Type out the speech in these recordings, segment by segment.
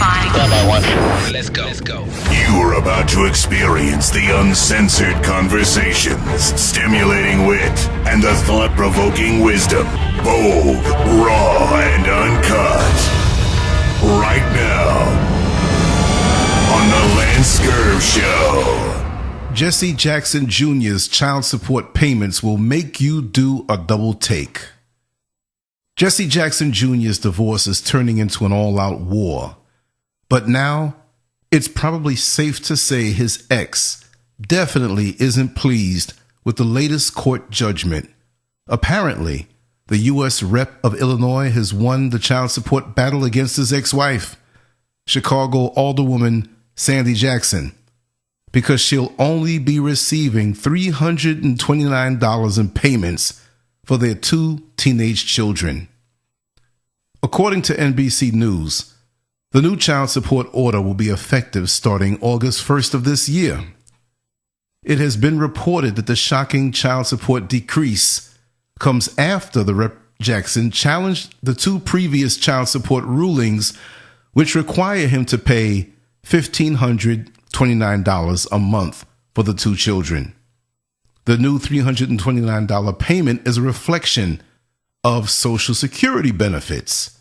Identifying. Let's go. You're about to experience the uncensored conversations, stimulating wit, and the thought-provoking wisdom. Bold, raw, and uncut. Right now, on the LanceScurv Show. Jesse Jackson Jr.'s child support payments will make you do a double take. Jesse Jackson Jr.'s divorce is turning into an all-out war. But now, it's probably safe to say his ex definitely isn't pleased with the latest court judgment. Apparently, the U.S. Rep of Illinois has won the child support battle against his ex-wife, Chicago Alderwoman Sandy Jackson, because she'll only be receiving $329 in payments for their 2 teenage children. According to NBC News, the new child support order will be effective starting August 1st of this year. It has been reported that the shocking child support decrease comes after the Rep. Jackson challenged the 2 previous child support rulings, which require him to pay $1,529 a month for the 2 children. The new $329 payment is a reflection of Social Security benefits.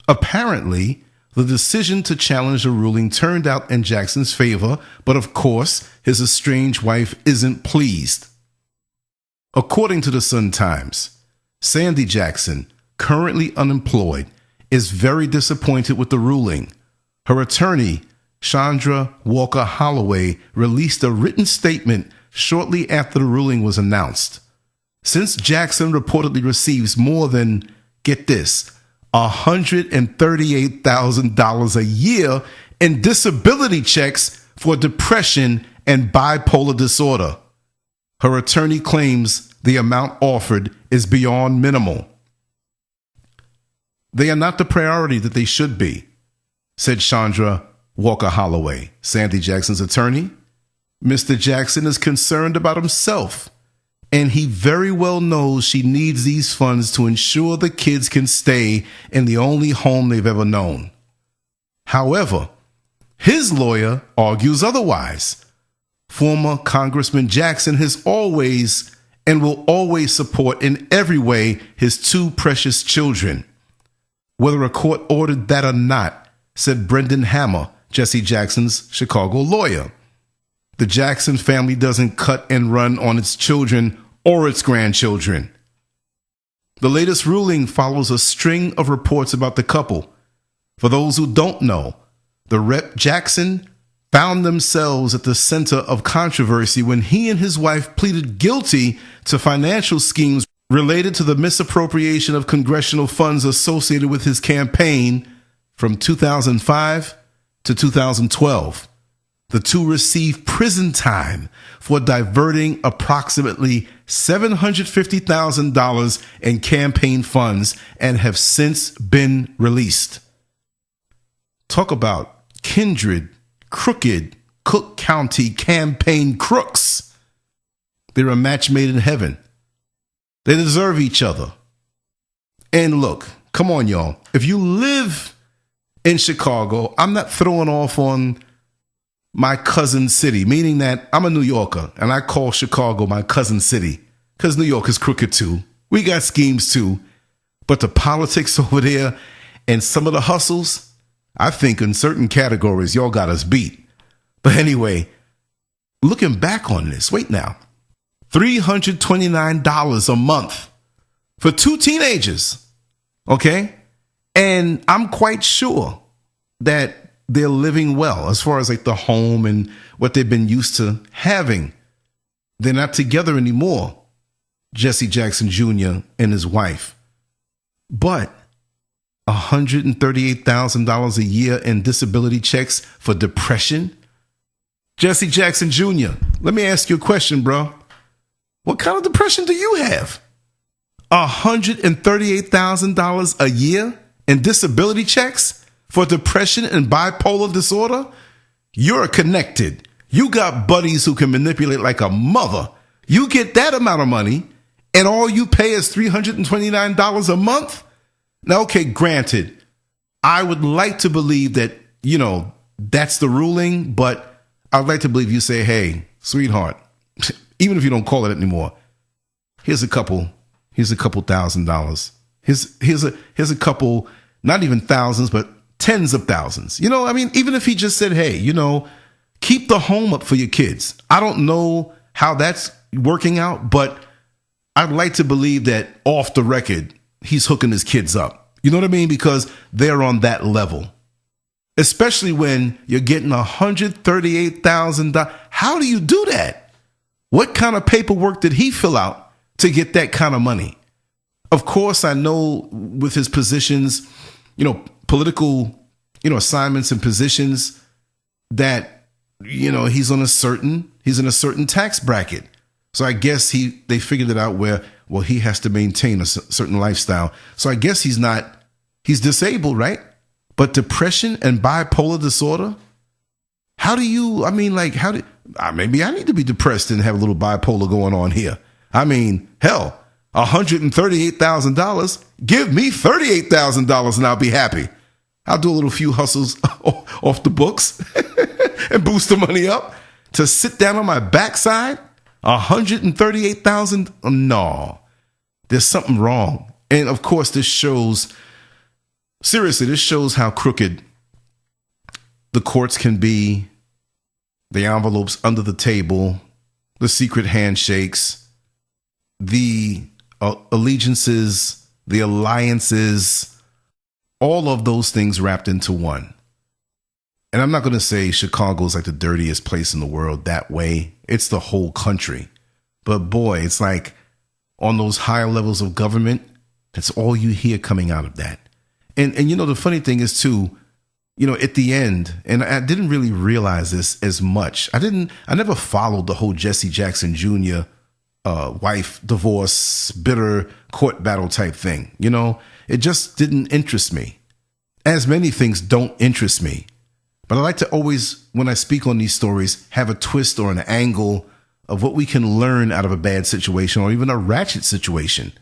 Apparently, the decision to challenge the ruling turned out in Jackson's favor, but of course, his estranged wife isn't pleased. According to the Sun-Times, Sandy Jackson, currently unemployed, is very disappointed with the ruling. Her attorney, Chandra Walker Holloway, released a written statement shortly after the ruling was announced. Since Jackson reportedly receives more than, get this, $138,000 a year in disability checks for depression and bipolar disorder, her attorney claims the amount offered is beyond minimal. They are not the priority that they should be, said Chandra Walker Holloway, Sandy Jackson's attorney. Mr. Jackson is concerned about himself, and he very well knows she needs these funds to ensure the kids can stay in the only home they've ever known. However, his lawyer argues otherwise. Former Congressman Jackson has always and will always support in every way his 2 precious children, whether a court ordered that or not, said Brendan Hammer, Jesse Jackson's Chicago lawyer. The Jackson family doesn't cut and run on its children or its grandchildren. The latest ruling follows a string of reports about the couple. For those who don't know, the Rep. Jackson found themselves at the center of controversy when he and his wife pleaded guilty to financial schemes related to the misappropriation of congressional funds associated with his campaign from 2005 to 2012. The 2 received prison time for diverting approximately $750,000 in campaign funds and have since been released. Talk about kindred, crooked Cook County campaign crooks. They're a match made in heaven. They deserve each other. And look, come on, y'all. If you live in Chicago, I'm not throwing off on my cousin city, meaning that I'm a New Yorker and I call Chicago my cousin city because New York is crooked too. We got schemes too. But the politics over there and some of the hustles, I think in certain categories, y'all got us beat. But anyway, looking back on this, wait now, $329 a month for 2 teenagers, okay? And I'm quite sure that they're living well as far as like the home and what they've been used to having. They're not together anymore, Jesse Jackson Jr. and his wife. But $138,000 a year in disability checks for depression? Jesse Jackson Jr., let me ask you a question, bro. What kind of depression do you have? $138,000 a year in disability checks for depression and bipolar disorder? You're connected. You got buddies who can manipulate like a mother. You get that amount of money and all you pay is $329 a month? Now, okay, granted, I would like to believe that that's the ruling. But I'd like to believe you say, hey, sweetheart, even if you don't call it anymore, here's a couple $1,000. Here's a couple, not even thousands, but tens of thousands. Even if he just said, hey, keep the home up for your kids. I don't know how that's working out, but I'd like to believe that off the record, he's hooking his kids up. You know what I mean? Because they're on that level. Especially when you're getting $138,000. How do you do that? What kind of paperwork did he fill out to get that kind of money? Of course, I know with his positions, political, assignments and positions that, he's in a certain tax bracket. So I guess they figured it out where, he has to maintain a certain lifestyle. So I guess he's disabled, right? But depression and bipolar disorder, maybe I need to be depressed and have a little bipolar going on here. Hell, $138,000, give me $38,000 and I'll be happy. I'll do a little few hustles off the books and boost the money up to sit down on my backside. $138,000. No, there's something wrong. And of course, this shows how crooked the courts can be, the envelopes under the table, the secret handshakes, the allegiances, the alliances, all of those things wrapped into one. And I'm not going to say Chicago is like the dirtiest place in the world that way. It's the whole country. But boy, it's like on those higher levels of government, that's all you hear coming out of that. And the funny thing is too, at the end, and I didn't really realize this as much. I never followed the whole Jesse Jackson Jr. Wife divorce, bitter court battle type thing. It just didn't interest me. As many things don't interest me. But I like to always, when I speak on these stories, have a twist or an angle of what we can learn out of a bad situation or even a ratchet situation.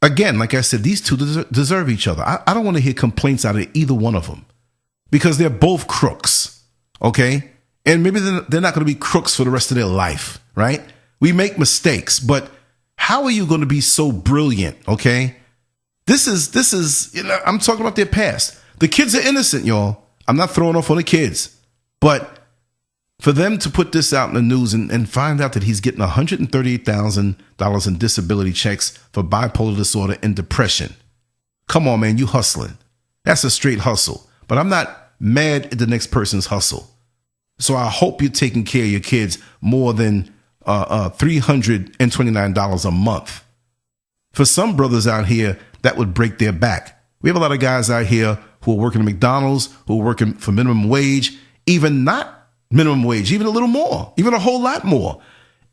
Again, like I said, these two deserve each other. I don't want to hear complaints out of either one of them because they're both crooks, okay? And maybe they're not going to be crooks for the rest of their life, right? We make mistakes, but how are you going to be so brilliant, okay? This is I'm talking about their past. The kids are innocent, y'all. I'm not throwing off on the kids. But for them to put this out in the news and find out that he's getting $138,000 in disability checks for bipolar disorder and depression. Come on, man, you hustling. That's a straight hustle. But I'm not mad at the next person's hustle. So I hope you're taking care of your kids more than $329 a month. For some brothers out here, that would break their back. We have a lot of guys out here who are working at McDonald's, who are working for minimum wage, even not minimum wage, even a little more, even a whole lot more.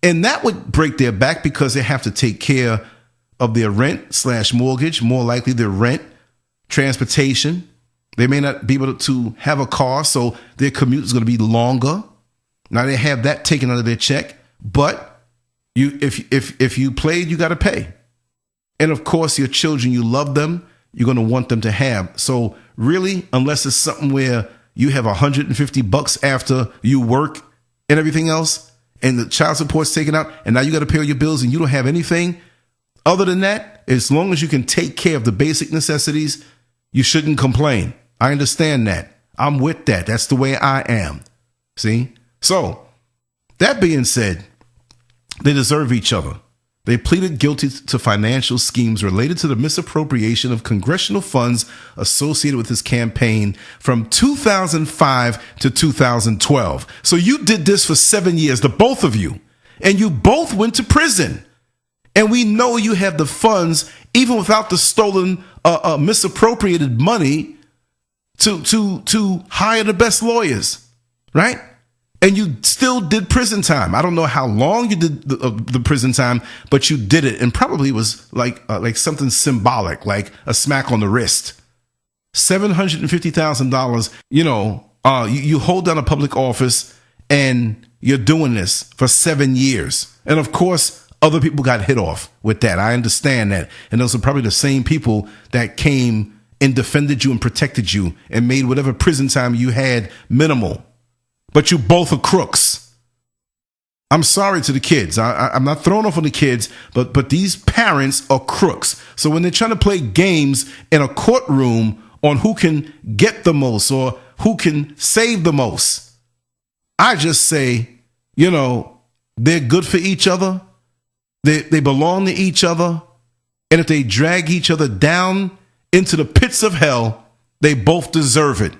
And that would break their back because they have to take care of their rent/mortgage, more likely their rent, transportation. They may not be able to have a car, so their commute is going to be longer. Now they have that taken out of their check, but if you played, you got to pay. And of course, your children, you love them, you're going to want them to have. So really, unless it's something where you have $150 after you work and everything else, and the child support's taken out, and now you got to pay all your bills and you don't have anything. Other than that, as long as you can take care of the basic necessities, you shouldn't complain. I understand that. I'm with that. That's the way I am. See? So, that being said, they deserve each other. They pleaded guilty to financial schemes related to the misappropriation of congressional funds associated with his campaign from 2005 to 2012. So you did this for 7 years, the both of you, and you both went to prison. And we know you have the funds, even without the stolen, misappropriated money, to hire the best lawyers, right? And you still did prison time. I don't know how long you did the prison time, but you did it, and probably was like something symbolic, like a smack on the wrist. $750,000. You hold down a public office, and you're doing this for 7 years. And of course, other people got hit off with that. I understand that, and those are probably the same people that came and defended you and protected you and made whatever prison time you had minimal. But you both are crooks. I'm sorry to the kids. I'm not throwing off on the kids, but these parents are crooks. So when they're trying to play games in a courtroom on who can get the most or who can save the most, I just say, they're good for each other. They belong to each other. And if they drag each other down into the pits of hell, they both deserve it.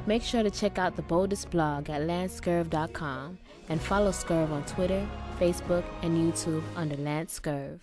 Make sure to check out the Boldest blog at LanceScurv.com and follow Scurv on Twitter, Facebook, and YouTube under LanceScurv.